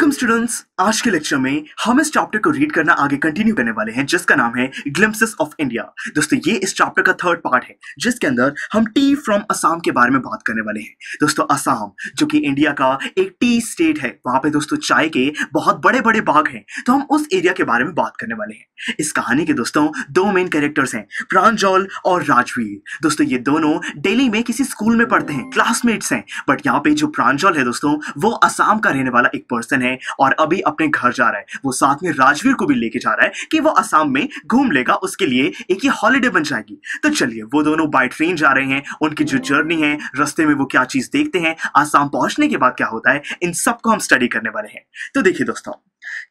Welcome students. आज के lecture में हम इस चैप्टर को रीड करना आगे कंटिन्यू करने वाले हैं जिसका नाम है ग्लिम्पसेस ऑफ इंडिया। दोस्तों ये इस चैप्टर का थर्ड पार्ट है जिसके अंदर हम टी फ्रॉम असम के बारे में बात करने वाले हैं। दोस्तों असम जो कि इंडिया का एक टी स्टेट है, वहां पे दोस्तों चाय के बहुत बड़े बड़े बाग हैं, तो हम उस एरिया के बारे में बात करने वाले हैं। इस कहानी के दोस्तों दो मेन कैरेक्टर्स हैं, प्रांजल और राजवीर। दोस्तों ये दोनों दिल्ली में किसी स्कूल में पढ़ते हैं, क्लासमेट्स हैं, बट यहाँ पे जो प्रांजल है दोस्तों वो असम का रहने वाला एक पर्सन है और अभी अपने घर जा रहा है। वो साथ में राजवीर को भी लेके जा रहा है कि वो असम में घूम लेगा, उसके लिए एक ये हॉलिडे बन जाएगी। तो चलिए वो दोनों बाय ट्रेन जा रहे हैं, उनकी जो जर्नी है, रास्ते में वो क्या चीज देखते हैं, असम पहुंचने के बाद क्या होता है, इन सबको हम स्टडी करने वाले हैं। तो देखिए दोस्तों,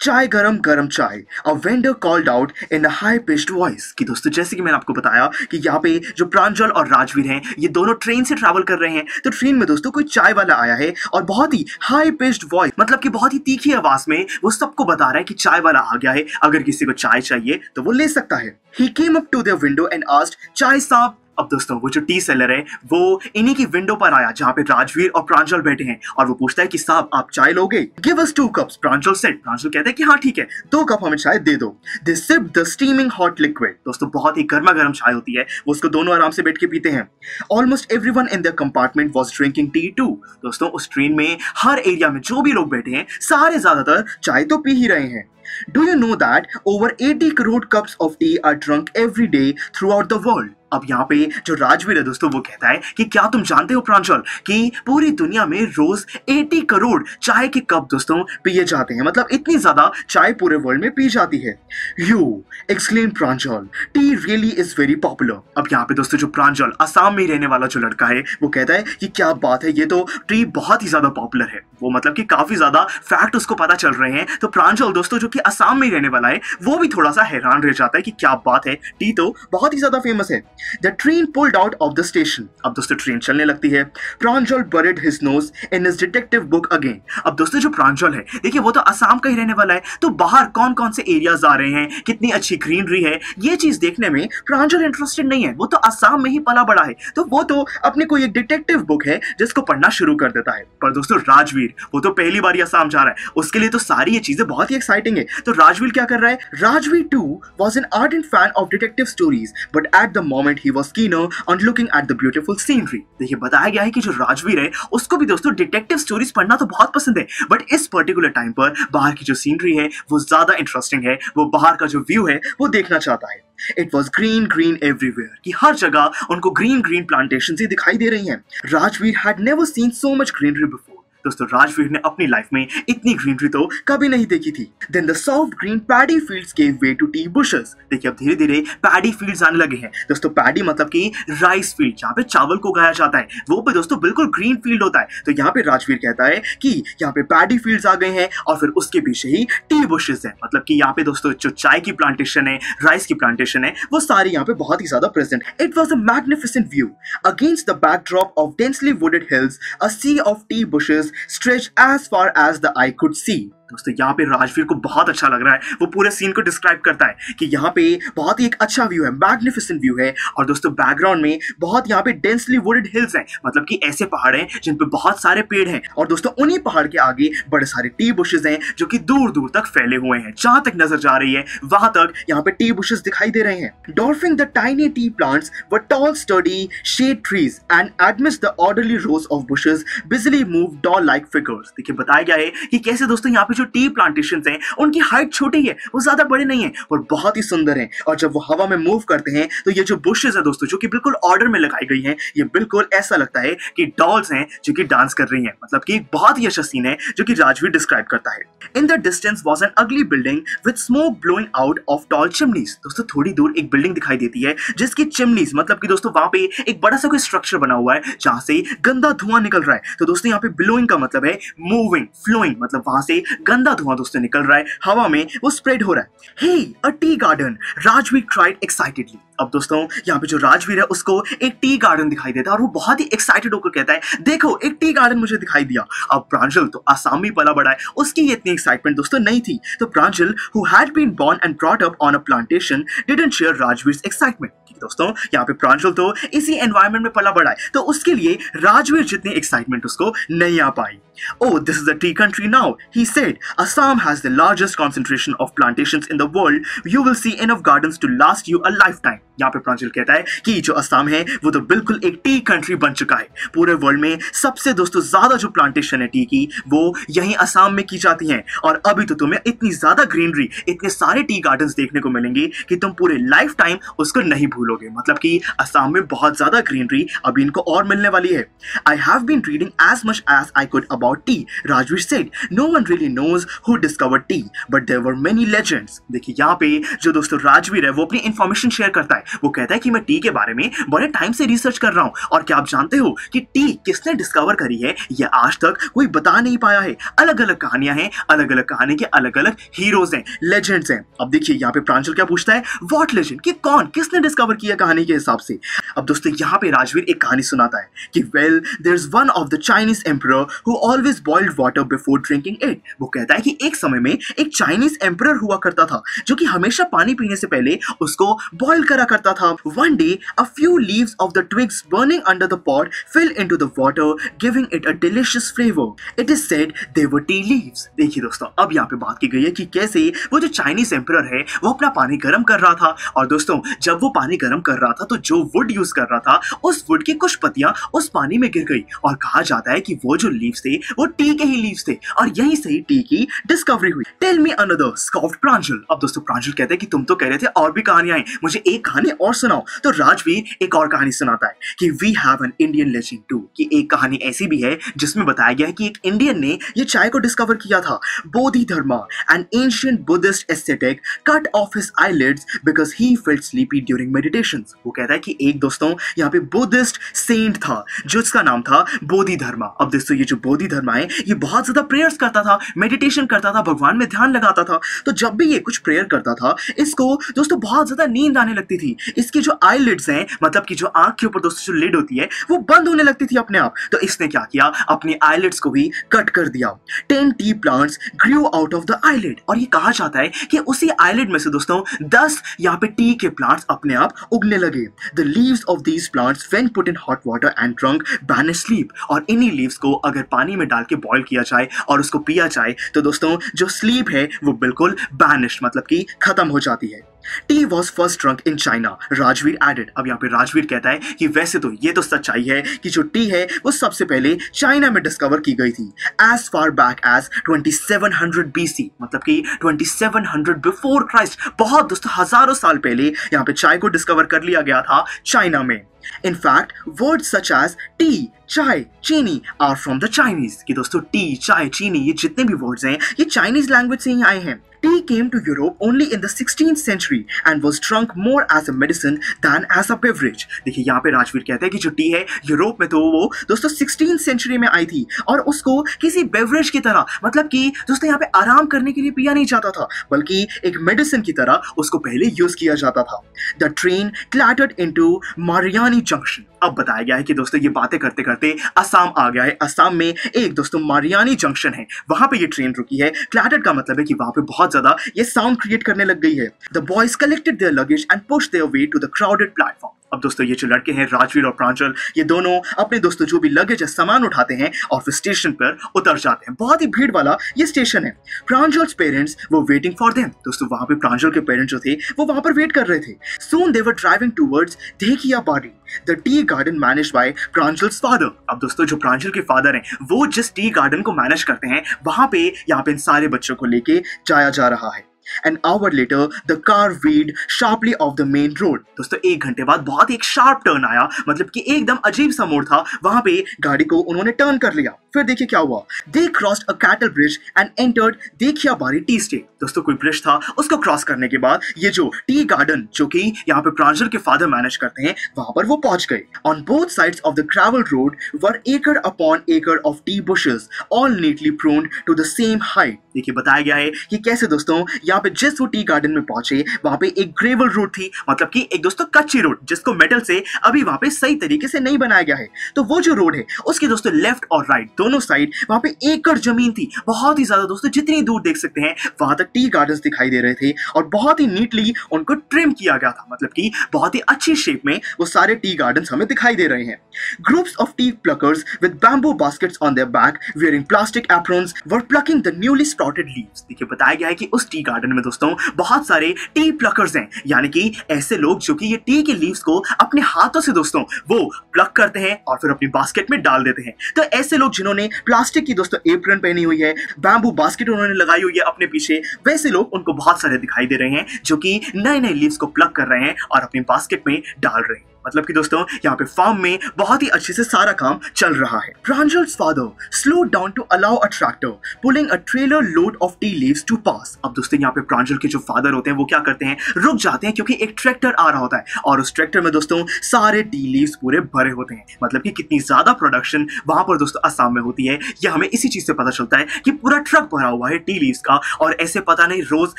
चाय गरम गरम चाय, a vendor called out in a high pitched voice. कि दोस्तों जैसे कि मैंने आपको बताया कि यहाँ पे जो प्रांजल और राजवीर हैं ये दोनों ट्रेन से ट्रैवल कर रहे हैं। तो ट्रेन में दोस्तों कोई चाय वाला आया है और बहुत ही हाई पिच्ड वॉइस, मतलब कि बहुत ही तीखी आवाज में वो सबको बता रहा है कि चाय वाला आ गया है, अगर किसी को चाय चाहिए तो वो ले सकता है। He came up to their window and asked, चाय साहब। अब दोस्तों वो जो टी सेलर है वो इन्हीं की विंडो पर आया जहां पे राजवीर और प्रांजल बैठे हैं और वो पूछता है कि साहब आप चाय लोगे? गिव अस 2 cups, प्रांजल सेड। प्रांजल कहता है कि हाँ ठीक है, 2 कप हमें चाय दे दो। They sip the steaming hot liquid. दोस्तों बहुत ही गर्मा गर्म चाय होती है, वो उसको दोनों आराम से बैठ के पीते हैं। Almost everyone in the compartment was drinking tea too. दोस्तों उस ट्रेन में हर एरिया में जो भी लोग बैठे हैं सारे ज्यादातर चाय तो पी ही रहे हैं। Do you know that over 80 crore cups of tea are drunk every day throughout the world? अब यहाँ पे जो राजवीर है दोस्तों वो कहता है कि क्या तुम जानते हो प्रांजल कि पूरी दुनिया में रोज 80 करोड़ चाय के कप दोस्तों पिए जाते हैं, मतलब इतनी ज्यादा चाय पूरे वर्ल्ड में पी जाती है। You exclaimed Pranjal, T really is very popular. अब यहाँ पे दोस्तों जो प्रांजल असम में रहने वाला जो लड़का है वो कहता है कि क्या बात है, ये तो टी बहुत ही ज्यादा पॉपुलर है। वो मतलब कि काफी ज्यादा फैक्ट उसको पता चल रहे हैं। तो प्रांजल दोस्तों जो कि असम में रहने वाला है वो भी थोड़ा सा हैरान रह जाता है कि क्या बात है, टी तो बहुत ही ज्यादा फेमस है। The train pulled out of the station. अब दोस्तों ट्रेन चलने लगती है। प्रांजल buried his nose in his detective book again. अब दोस्तों जो प्रांजल है देखिए वो तो असम का ही रहने वाला है, तो बाहर कौन कौन से एरियाज आ रहे हैं, कितनी अच्छी ग्रीनरी है, ये चीज देखने में प्रांजल इंटरेस्टेड नहीं है। वो तो असम में ही पला बड़ा है, तो वो तो अपने कोई एक डिटेक्टिव बुक है जिसको पढ़ना शुरू कर देता है। पर दोस्तों राजवीर वो तो पहली बार असम जा रहा है, उसके लिए तो सारी ये चीजें बहुत ही एक्साइटिंग है। तो राजवीर क्या कर रहा है, Rajvir too was an ardent fan of detective stories, but at the moment he was keener on looking at the beautiful scenery. देखिए बताया गया है कि जो राजवीर है उसको भी दोस्तों डिटेक्टिव स्टोरीज पढ़ना तो बहुत पसंद है, बट इस पर्टिकुलर टाइम पर बाहर की जो सीनरी है वो ज्यादा इंटरेस्टिंग है, वो बाहर का जो व्यू है वो देखना चाहता है। It was green green everywhere, कि हर जगह उनको ग्रीन ग्रीन प्लांटेशन ही दिखाई दे रही हैं। Rajveer had never seen so much greenery before. दोस्तों राजवीर ने अपनी लाइफ में इतनी ग्रीनरी तो कभी नहीं देखी थी। Then the soft green paddy fields gave way to tea bushes. देखिए अब धीरे धीरे पैडी फील्ड्स आने लगे हैं। दोस्तों पैडी मतलब कि राइस फील्ड, जहाँ पे चावल को उगाया जाता है, वो पे दोस्तों बिल्कुल ग्रीन फील्ड होता है। तो यहाँ पे राजवीर कहता है कि यहाँ पे पैडी फील्ड्स आ गए हैं और फिर उसके पीछे ही टी बुशेस है, मतलब कि यहाँ पे दोस्तों जो चाय की प्लांटेशन है, राइस की प्लांटेशन है, वो सारी यहाँ पे बहुत ही ज्यादा present. It was a magnificent view against the backdrop of densely wooded hills, a sea of tea bushes stretched as far as the eye could see. दोस्तों यहाँ पे राजवीर को बहुत अच्छा लग रहा है, वो पूरे सीन को डिस्क्राइब करता है कि यहाँ पे बहुत ही एक अच्छा व्यू है, मैग्निफिसेंट व्यू है, और दोस्तों बैकग्राउंड में बहुत यहाँ पे डेंसली वुडेड हिल्स हैं, मतलब कि ऐसे पहाड़ हैं जिन पे बहुत सारे पेड़ हैं, और दोस्तों उन्हीं पहाड़ के आगे बड़े सारे टी बुशेस हैं जो कि दूर दूर तक फैले हुए हैं। जहां तक नजर जा रही है वहां तक यहाँ पे टी बुशेस दिखाई दे रहे हैं। Dwarfing the tiny tea plants were tall sturdy shade trees and amidst the orderly rows of bushes busily move doll like figures. देखिए बताया गया है कि कैसे दोस्तों यहाँ पे जो टी प्लांटेशन हैं उनकी हाइट छोटी है, वो ज्यादा बड़े नहीं है और बहुत ही सुंदर हैं, और जब वो हवा में मूव करते हैं तो ये जो बुशेस है दोस्तों जो कि बिल्कुल ऑर्डर में लगाई गई हैं, ये बिल्कुल ऐसा लगता है कि डॉल्स हैं जो कि डांस कर रही हैं। मतलब कि बहुत ही अच्छा सीन है जो कि राजवीर डिस्क्राइब करता है। In the distance was an अगली building with smoke blowing out of tall chimneys. दोस्तों थोड़ी दूर एक बिल्डिंग दिखाई देती है जिसकी चिमनीज, मतलब कि दोस्तों वहां पे एक बड़ा सा कोई स्ट्रक्चर बना हुआ है जहां से गंदा धुआं निकल रहा है। तो दोस्तों यहाँ पे ब्लोइंग का मतलब है मूविंग, फ्लोइंग, मतलब वहां से गंदा धुआं दोस्तों निकल रहा है, हवा में वो स्प्रेड हो रहा है। Hey a tea garden, Rajveer tried excitedly. अब दोस्तों यहाँ पे जो राजवीर है उसको एक टी गार्डन दिखाई देता है और वो बहुत ही एक्साइटेड होकर कहता है देखो एक टी गार्डन मुझे दिखाई दिया। अब प्रांजल तो आसाम में पला बड़ा है, उसकी ये इतनी एक्साइटमेंट दोस्तों नहीं थी। तो Pranjal who had been born and brought up on a plantation didn't share Rajveer's excitement. दोस्तों यहाँ पे प्रांजल तो इसी एनवायरनमेंट में पला बड़ा है, तो उसके लिए राजवीर जितनी एक्साइटमेंट उसको नहीं आ पाई। Oh, this is a tea country now, he said. Assam has the largest concentration of plantations in the world. You will see enough gardens to last you a lifetime. यहाँ पे प्रांजल कहता है कि जो असम है वो तो बिल्कुल एक टी कंट्री बन चुका है। पूरे वर्ल्ड में सबसे दोस्तों ज्यादा जो प्लांटेशन है टी की वो यहीं असम में की जाती हैं, और अभी तो तुम्हें इतनी ज्यादा ग्रीनरी, इतने सारे टी गार्डन्स देखने को मिलेंगे कि तुम पूरे लाइफ टाइम उसको नहीं भूलोगे। मतलब कि असम में बहुत ज्यादा ग्रीनरी अभी इनको और मिलने वाली है। I have been reading as much as I could about tea, Rajvir said. No one really knows who discovered tea, but there were many legends. देखिए यहाँ पे जो दोस्तों राजवीर है वो अपनी इंफॉर्मेशन शेयर करता है। वो कहता है कि मैं टी के बारे में बड़े टाइम से रिसर्च कर रहा हूँ, और क्या आप जानते हो कि टी किसने डिस्कवर करी है ये आज तक कोई बता नहीं पाया है। अलग अलग कहानियां हैं, अलग अलग कहानी के अलग अलग हीरोज हैं, लेजेंड्स हैं। अब देखिए यहाँ पे प्रांजल क्या पूछता है, व्हाट लेजेंड, कि कौन किसने डिस्कवर किया कहानी के हिसाब से। अब दोस्तों यहाँ पे राजवीर एक कहानी सुनाता है कि well there is one of the Chinese emperor who always boiled water before drinking it. वो कहता है कि एक समय में एक चाइनीज एम्परर हुआ करता था जो कि हमेशा पानी पीने से पहले उसको बॉइल करा करता था। One day a few leaves of the twigs burning under the pot fell into the water giving it a delicious flavour. It is said they were tea leaves. देखिए दोस्तों अब यहाँ पे बात की गई है कि कैसे वो जो चाइनीज एम्परर है वो अपना पानी गर्म कर रहा था, और दोस्तों जब वो पानी गर्म कर रहा था तो जो वुड यूज कर रहा था उस वुड की कुछ पत्तियां उस पानी में गिर गई, और कहा जाता है कि वो जो लीव्स थे वो टी के ही लीव्स थे, और यहीं से ही टी की डिस्कवरी हुई। टेल मी अनदर, स्कॉफ्ड प्रांजल। अब दोस्तों प्रांजल कहते हैं कि तुम तो कह रहे थे और भी कहानियां हैं, मुझे एक कहानी और सुनाओ। तो राजवीर एक और कहानी सुनाता है कि we have an Indian legend too, कि एक कहानी ऐसी भी है जिसमें बताया गया है कि एक इंडियन ने ये चाय को डिस्कवर किया था। Bodhidharma, an ancient Buddhist aesthetic, cut off his eyelids because he felt sleepy during meditations. वो कहता है कि एक दोस्तों यहाँ पे बुद्धिस्ट सेंट था जिसका नाम था बोधिधर्मा। अब दोस्तों ये जो बोधिधर्मा है ये बहुत ज्यादा प्रेयर्स करता था, मेडिटेशन करता था, भगवान में ध्यान लगाता था। तो जब भी ये कुछ प्रेयर करता था इसको दोस्तों बहुत ज्यादा नींद आने लगती थी। इसकी जो आईलिड्स हैं, मतलब कि जो आंख के ऊपर दोस्तों जो लिड होती है वो बंद होने लगती थी अपने आप। तो इसने क्या किया, अपनी आईलिड्स को भी कट कर दिया। 10 T plants Guru out of the eyelid, और ये कहा जाता है कि उसी आईलिड में से दोस्तों 10 यहाँ पे टी के प्लांट्स अपने आप उगने लगे। The leaves of these plants when put in hot water and drunk banish sleep, और इन्हीं लीव्स को अगर पानी में डाल के बॉईल किया जाए और उसको पिया जाए तो दोस्तों जो स्लीप है वो बिल्कुल बैनिश, मतलब कि खत्म हो जाती है। Tea was first drunk in China, Rajvir added. अब यहाँ पे राजवीर कहता है कि वैसे तो ये तो सच्चाई है कि जो टी है वो सबसे पहले चाइना में डिस्कवर की गई थी as far back as 2700 BC, मतलब कि 2700 बिफोर क्राइस्ट, बहुत दोस्तों हजारों साल पहले यहाँ पे चाय को डिस्कवर कर लिया गया था चाइना में। In fact, words such as tea, चाय, चीनी are from the Chinese, कि दोस्तों टी, चाय, चीनी ये जितने भी वर्ड्स हैं ये चाइनीज लैंग्वेज से ही आए हैं। Tea came to Europe only in the 16th century and was drunk more as a medicine than as a beverage। देखिए यहाँ पे राजवीर कहते हैं कि जो टी है यूरोप में तो वो दोस्तों 16th सेंचुरी में आई थी, और उसको किसी बेवरेज की तरह, मतलब कि दोस्तों यहाँ पे आराम करने के लिए पिया नहीं जाता था बल्कि एक मेडिसिन की तरह उसको पहले यूज किया जाता था। The train clattered into Mariani junction. अब बताया गया है कि दोस्तों ये बातें करते करते असम आ गया है। असम में एक दोस्तों मारियानी जंक्शन है, वहां पे ये ट्रेन रुकी है। क्लैटर्ड का मतलब है कि वहां पे बहुत ज्यादा ये साउंड क्रिएट करने लग गई है। The boys collected their luggage and pushed their way to the crowded platform. अब दोस्तों ये जो लड़के हैं राजवीर और प्रांजल, ये दोनों अपने दोस्तों जो भी लगेज है सामान उठाते हैं और फिर स्टेशन पर उतर जाते हैं। बहुत ही भीड़ वाला ये स्टेशन है। प्रांजल्स पेरेंट्स वो वेटिंग फॉर देम। दोस्तों वहां पे प्रांजल के पेरेंट्स जो थे वो वहां पर वेट कर रहे थे। Soon they were driving towards Dhekiabari, the tea garden managed by Pranjal's father. अब दोस्तों जो प्रांजल के फादर हैं वो जिस टी गार्डन को मैनेज करते हैं वहां पे यहाँ पे इन सारे बच्चों को लेके जाया जा रहा है। An hour later, the car veered sharply off the main road। दोस्तों 1 घंटे बाद बहुत एक शार्प टर्न आया, मतलब कि एकदम अजीब सा मोड़ था, वहां पे गाड़ी को उन्होंने टर्न कर लिया। फिर देखिए क्या हुआ। They crossed a cattle bridge and entered Dhekiabari tea state. दोस्तों कोई ब्रिज था, उसको क्रॉस करने के बाद ये जो टी गार्डन जो कि यहाँ पे प्रांजल के फादर मैनेज करते हैं वहां पर वो पहुंच गए। On both sides of the gravel road were acre upon acre of tea bushes, all neatly pruned to the same height। देखिए बताया गया है कि कैसे दोस्तों यहाँ यहाँ पे जिस वो टी गार्डन में पहुंचे वहां पे एक ग्रेवल रोड थी, मतलब कि एक दोस्तों कच्ची रोड जिसको मेटल से अभी वहां पे सही तरीके से नहीं बनाया गया है। तो वो जो रोड है उसके दोस्तों लेफ्ट और राइट दोनों साइड वहां पे एकड़ जमीन थी, बहुत ही ज्यादा दोस्तों, जितनी दूर देख सकते हैं वहां तक टी गार्डन्स दिखाई दे रहे थे और बहुत ही नीटली उनको ट्रिम किया गया था, मतलब कि बहुत ही अच्छी शेप में वो सारे टी गार्डन्स हमें दिखाई दे रहे हैं। Groups of T pluckers with bamboo baskets on their back wearing plastic aprons were plucking the newly sprouted leaves। देखिए बताया गया है कि उस टी गार्डन में दोस्तों बहुत सारे टी प्लकर्स हैं, यानी कि ऐसे लोग जो कि ये टी के लीव्स को अपने हाथों से दोस्तों वो प्लक करते हैं और फिर अपनी बास्केट में डाल देते हैं। तो ऐसे लोग जिन्होंने प्लास्टिक की दोस्तों एप्रन पहनी हुई है, बैम्बू बास्केट उन्होंने लगाई हुई है अपने पीछे, वैसे लोग उनको बहुत सारे दिखाई दे रहे हैं जो कि नए नए लीव्स को प्लक कर रहे हैं और अपनी बास्केट में डाल रहे हैं। मतलब कि दोस्तों यहाँ पे फार्म में बहुत ही अच्छे से सारा काम चल रहा है। प्रांजल's father slowed down to allow a tractor pulling a trailer load of tea leaves to pass। अब दोस्तों यहाँ पे प्रांजल के जो फादर होते हैं वो क्या करते हैं, रुक जाते हैं क्योंकि एक ट्रैक्टर आ रहा होता है और उस ट्रैक्टर में दोस्तों सारे टी लीव्स पूरे भरे होते हैं। मतलब कि कितनी ज्यादा प्रोडक्शन वहां पर दोस्तों असम में होती है, यह हमें इसी चीज से पता चलता है कि पूरा ट्रक भरा हुआ है टी लीव्स का और ऐसे पता नहीं रोज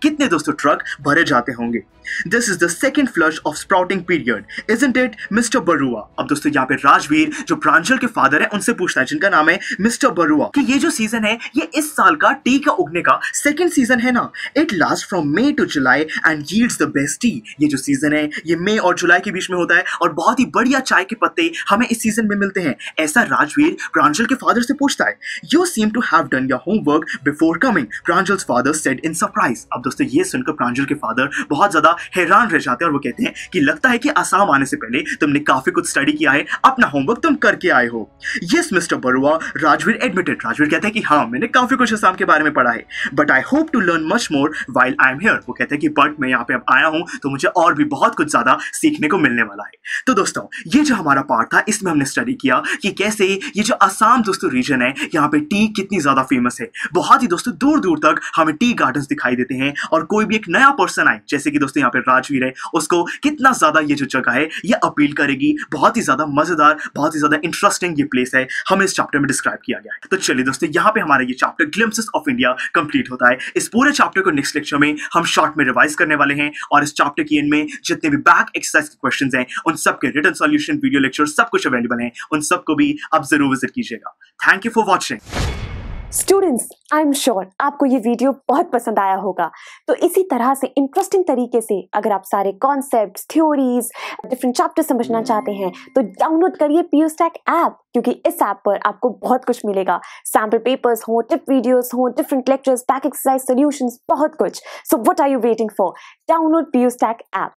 कितने दोस्तों ट्रक भरे जाते होंगे। This is the second flush of sprouting period, isn't it, Mr. Barua? अब दोस्तों यहाँ पे राजवीर जो प्रांजल के फादर है उनसे पूछता है, जिनका नाम है मिस्टर बरुआ, कि ये जो सीजन है ये इस साल का टी का उगने का सेकंड सीजन है ना? It lasts from May to July and yields the best tea। ये जो सीजन है ये मई और जुलाई के बीच में होता है और बहुत ही बढ़िया चाय के पत्ते हमें इस सीजन में मिलते हैं। ऐसा राजवीर प्रांजल के फादर से पूछता है। You seem to have done your homework before coming, Pranjal's father said in surprise। अब दोस्तों ये सुनकर प्रांजल के फादर बहुत ज्यादा हैरान रह जाते हैं और वो कहते हैं कि लगता है कि असम आने से पहले तुमने काफी कुछ स्टडी किया है, अपना होमवर्क तुम करके आए हो। Yes mister Barua, Rajveer admitted. Rajveer कहते हैं कि हाँ मैंने काफी कुछ असम के बारे में पढ़ा है, but I hope to learn much more while I am here. वो कहते हैं कि बट मैं यहाँ पे अब आया हूँ तो मुझे और भी बहुत कुछ ज्यादा सीखने को मिलने वाला है। तो दोस्तों ये जो हमारा पार्ट था इसमें हमने स्टडी किया कि कैसे ये जो असम दोस्तों रीजन है यहाँ पे टी कितनी ज्यादा फेमस है। बहुत ही दोस्तों दूर दूर तक हमें टी गार्डन्स दिखाई देते हैं और कोई भी एक नया पर्सन आए जैसे कि दोस्तों यहाँ पे राजवीर है उसको कितना ज्यादा ये जो जगह है ये अपील करेगी। बहुत ही ज्यादा मजेदार, बहुत ही ज्यादा इंटरेस्टिंग ये प्लेस है, हमें इस चैप्टर में डिस्क्राइब किया गया है। तो चलिए दोस्तों यहाँ पे हमारा ये chapter glimpses of India complete होता है। इस पूरे चैप्टर को नेक्स्ट लेक्चर में हम शॉर्ट में रिवाइज करने वाले हैं और इस चैप्टर की एंड में जितने भी बैक एक्सरसाइज के क्वेश्चंस हैं उन सब के रिटन सॉल्यूशन, वीडियो लेक्चर सब कुछ अवेलेबल है, उन सबको भी आप जरूर विजिट कीजिएगा। Thank you for watching. Students, I am sure आपको ये वीडियो बहुत पसंद आया होगा। तो इसी तरह से इंटरेस्टिंग तरीके से अगर आप सारे कॉन्सेप्ट्स, थ्योरीज, डिफरेंट चैप्टर समझना चाहते हैं तो डाउनलोड करिए PUSTAC ऐप, क्योंकि इस ऐप पर आपको बहुत कुछ मिलेगा। सैम्पल पेपर्स हो, टिप वीडियोस हो, different lectures, back exercise solutions, बहुत कुछ। So what are you waiting for? Download PUSTAC app.